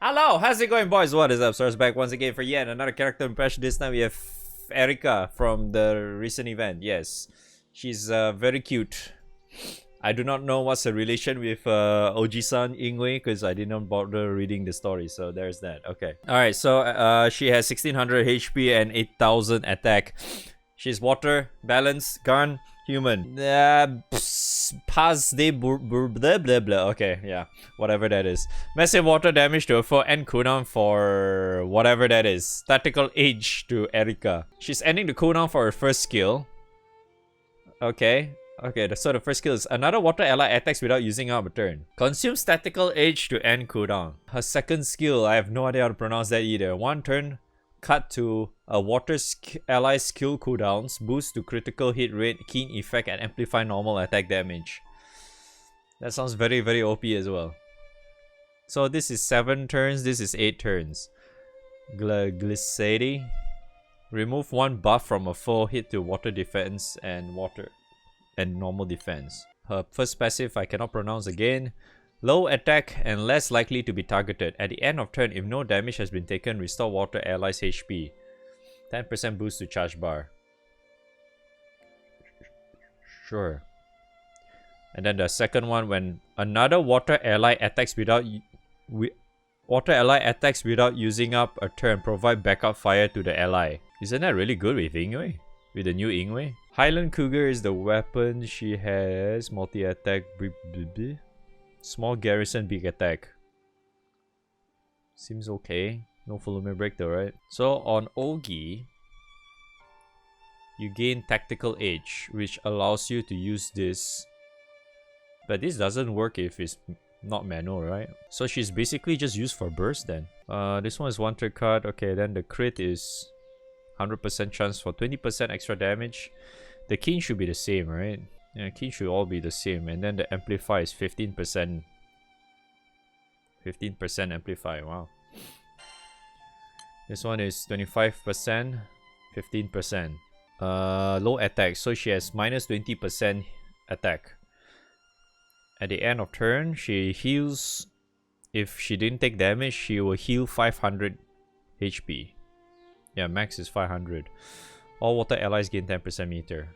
Hello, how's it going, boys? What is up? Source back once again for yet another character impression. This time we have Erika from the recent event. Yes, she's very cute. I do not know what's her relation with Oji-san Ingwe because I did not bother reading the story. So there's that. Okay. Alright, so she has 1600 HP and 8000 attack. She's water, balance, gun, human. Pass de blah blah blah. Okay, yeah, whatever that is. Massive water damage to a foe and cooldown for whatever that is. Tactical age to Erika. She's ending the cooldown for her first skill. Okay. Okay, so the first skill is another water ally attacks without using up a turn. Consumes tactical age to end cooldown. Her second skill, I have no idea how to pronounce that either. One turn, cut to a water ally skill cooldowns, boost to critical hit rate, keen effect, and amplify normal attack damage. That sounds very, very OP as well. So this is 7 turns, this is 8 turns. Glissade. Remove one buff from a foe, hit to water defense and water and normal defense. Her first passive I cannot pronounce again. Low attack and less likely to be targeted. At the end of turn, if no damage has been taken, restore water allies HP. 10% boost to charge bar. Sure. And then the second one, when another water ally attacks without using up a turn, provide backup fire to the ally. Isn't that really good with Ingwe? With the new Ingwe? Highland Cougar is the weapon. She has multi-attack, small garrison, big attack. Seems okay. No full limit break though, right? So on Ogi, you gain tactical edge, which allows you to use this. But this doesn't work if it's not manual, right? So she's basically just used for burst then. This one is 1 turn card. Okay, then the crit is 100% chance for 20% extra damage. The keen should be the same, right? Yeah, keen should all be the same. And then the amplify is 15%. 15% amplify, wow. This one is 25%, 15%. Low attack, so she has minus 20% attack. At the end of turn, she heals. If she didn't take damage, she will heal 500 HP. Yeah, max is 500. All water allies gain 10% meter.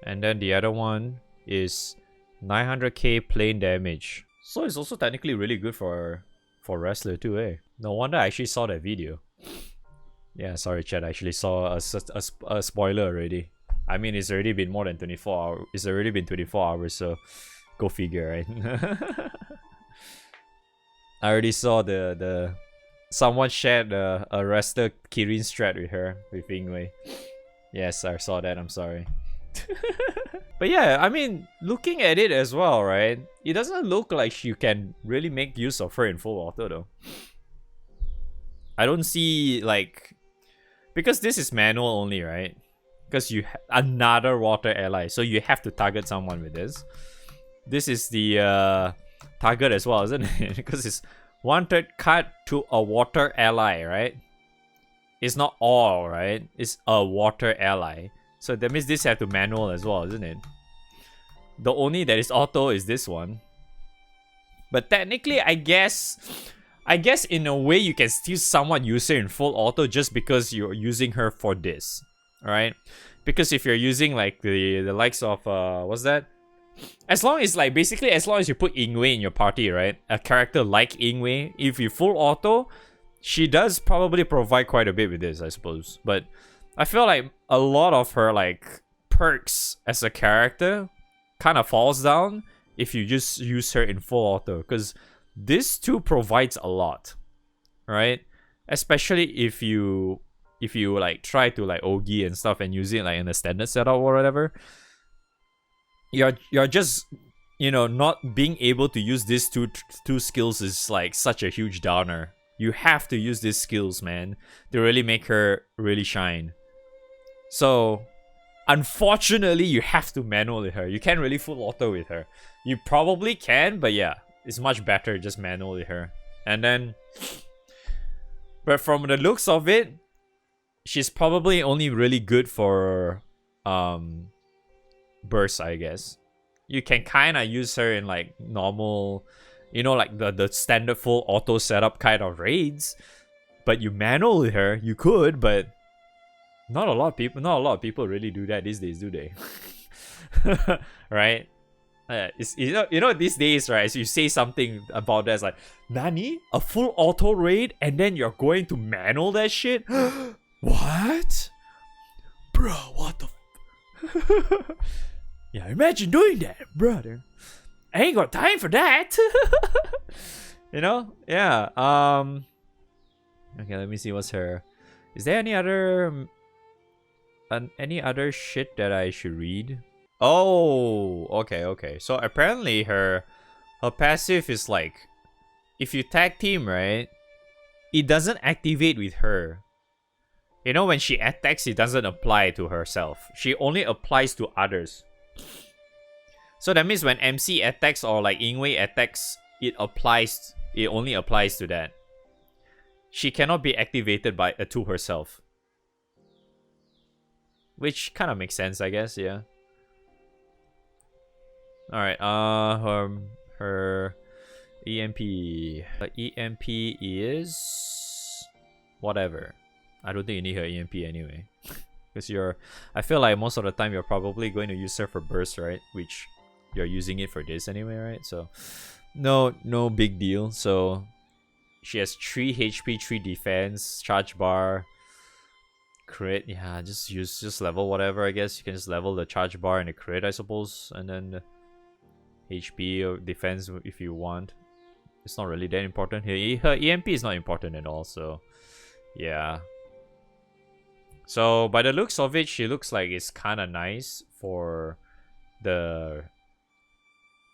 And then the other one is 900k plain damage. So it's also technically really good for wrestler too, eh? No wonder I actually saw that video. Yeah, sorry chat, I actually saw a spoiler already. I mean, it's already been more than 24 hours. It's already been 24 hours, so go figure, right? I already saw the someone shared a wrestler Kirin strat with her, with Ingwe. Yes, I saw that, I'm sorry. But yeah, I mean, looking at it as well, right? It doesn't look like you can really make use of her in full auto though. I don't see like, because this is manual only, right? Because you another water ally, so you have to target someone with this. This is the target as well, isn't it? Because it's 1/3 cut to a water ally, right? It's not all, right? It's a water ally. So that means this have to manual as well, isn't it? The only that is auto is this one. But technically, I guess in a way you can still somewhat use her in full auto just because you're using her for this, right? Because if you're using like the likes of what's that? As long as like basically as long as you put Ingwe in your party, right? A character like Ingwe, if you full auto, she does probably provide quite a bit with this, I suppose. But I feel like a lot of her like perks as a character kind of falls down if you just use her in full auto, because this too provides a lot, right? Especially if you like try to like Ogi and stuff and use it like in a standard setup or whatever. You're just, you know, not being able to use these two skills is like such a huge downer. You have to use these skills, man, to really make her really shine. So unfortunately, you have to manual with her. You can't really full auto with her. You probably can, but yeah, it's much better just manual with her. And then, but from the looks of it, she's probably only really good for burst, I guess. You can kind of use her in like normal You know, like the standard full auto setup kind of raids. But you manual with her, you could, but not a lot of people really do that these days, do they? Right? You know these days, right? So you say something about that, it's like, Nani? A full auto raid and then you're going to manual that shit? What? Bro, what the yeah, imagine doing that, brother. I ain't got time for that. You know? Yeah. Okay, let me see what's her. Is there any other shit that I should read? Oh, okay. So apparently her passive is like, if you tag team, right? It doesn't activate with her. You know, when she attacks, it doesn't apply to herself. She only applies to others. So that means when MC attacks or like Ingwe attacks, it only applies to that. She cannot be activated by to herself. Which kind of makes sense, I guess, yeah. Alright, her EMP. EMP is whatever. I don't think you need her EMP anyway. Because I feel like most of the time you're probably going to use her for burst, right? Which you're using it for this anyway, right? So no big deal. So she has 3 HP, 3 defense, charge bar, crit. Yeah, just level whatever, I guess. You can just level the charge bar and the crit, I suppose, and then the HP or defense if you want. It's not really that important here. Her EMP is not important at all, so yeah. So by the looks of it, she looks like it's kind of nice for the,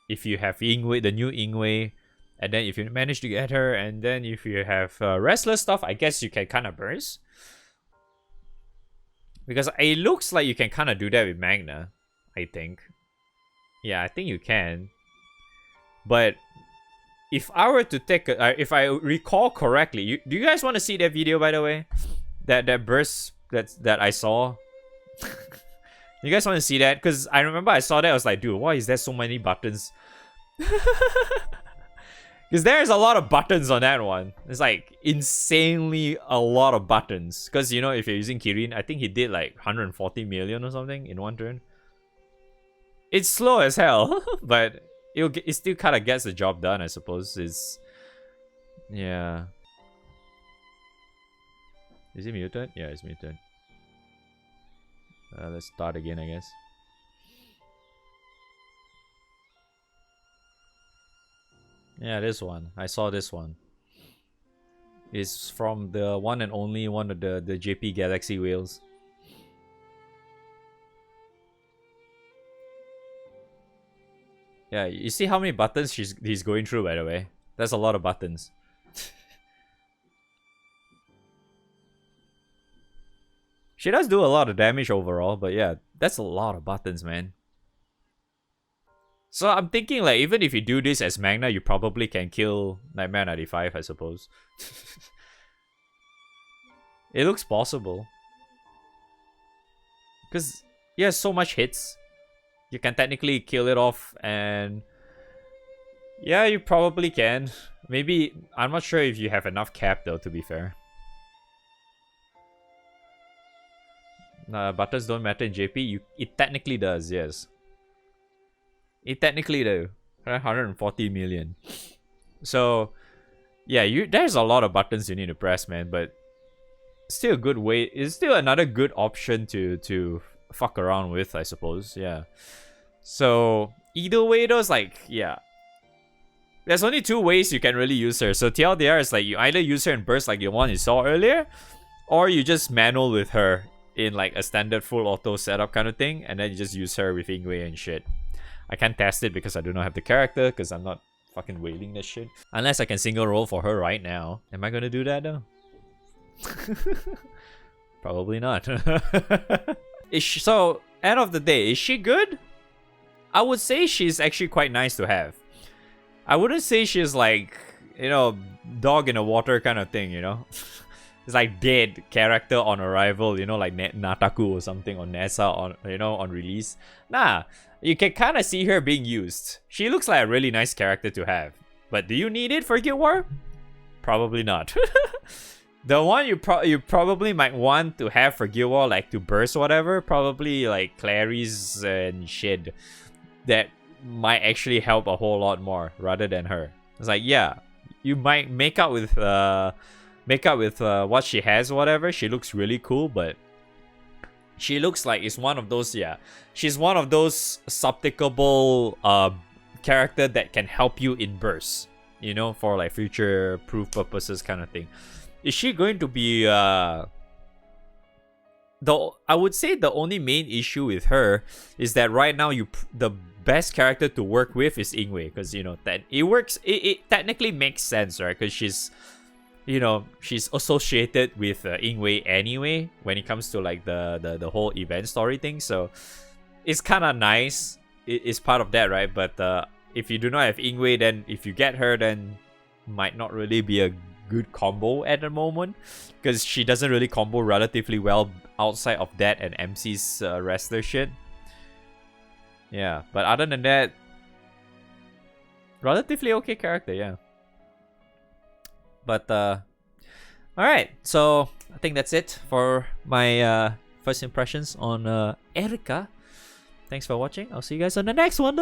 if you have Ingwe, the new Ingwe, and then if you manage to get her, and then if you have restless stuff, I guess you can kind of burst. Because it looks like you can kind of do that with Magna, I think. Yeah, I think you can. But if I were to take if I recall correctly, do you guys want to see that video, by the way? That burst that I saw? You guys want to see that? Because I remember I saw that, I was like, dude, why is there so many buttons? Because there's a lot of buttons on that one. It's like insanely a lot of buttons. Because, you know, if you're using Kirin, I think he did like 140 million or something in one turn. It's slow as hell, but it still kind of gets the job done, I suppose. Yeah. Is he muted? Yeah, he's muted. Let's start again, I guess. Yeah, this one. I saw this one. It's from the one and only one of the JP Galaxy whales. Yeah, you see how many buttons he's going through, by the way? That's a lot of buttons. She does do a lot of damage overall, but yeah, that's a lot of buttons, man. So I'm thinking, like, even if you do this as Magna, you probably can kill Nightmare 95, I suppose. It looks possible. Because he has so much hits. You can technically kill it off, and yeah, you probably can. Maybe, I'm not sure if you have enough cap though, to be fair. Buttons don't matter in JP. It technically does, yes. It technically does. 140 million. So yeah, there's a lot of buttons you need to press, man, but still a good way. It's still another good option to fuck around with, I suppose. Yeah. So either way, though, it's like, yeah, there's only 2 ways you can really use her. So TLDR is like, you either use her in burst like the one you saw earlier, or you just manual with her in like a standard full auto setup kind of thing, and then you just use her with Ingwe and shit. I can't test it because I do not have the character, because I'm not fucking wailing that shit. Unless I can single roll for her right now. Am I gonna do that though? Probably not. So, end of the day, is she good? I would say she's actually quite nice to have. I wouldn't say she's like, you know, dog in the water kind of thing, you know? It's like dead character on arrival, you know, like Nataku or something, or Nessa on, you know, on release. Nah, you can kind of see her being used. She looks like a really nice character to have. But do you need it for Guild War? Probably not. The one you probably might want to have for Guild War, like to burst or whatever, probably like Clary's and shit that might actually help a whole lot more rather than her. It's like, yeah, you might make out with what she has or whatever. She looks really cool, but she looks like it's one of those, yeah, she's one of those subtickable character that can help you in bursts, you know, for like future proof purposes kind of thing. Is she going to be I would say the only main issue with her is that right now the best character to work with is Ingwe, because you know that it technically makes sense, right? Because she's, you know, she's associated with Ingwe anyway when it comes to like the whole event story thing, so it's kind of nice. It's part of that, right? But if you do not have Ingwe, then if you get her, then might not really be a good combo at the moment, because she doesn't really combo relatively well outside of that and MC's wrestler shit. Yeah, but other than that, relatively okay character, yeah. But alright, so I think that's it for my first impressions on Erika. Thanks for watching. I'll see you guys on the next one.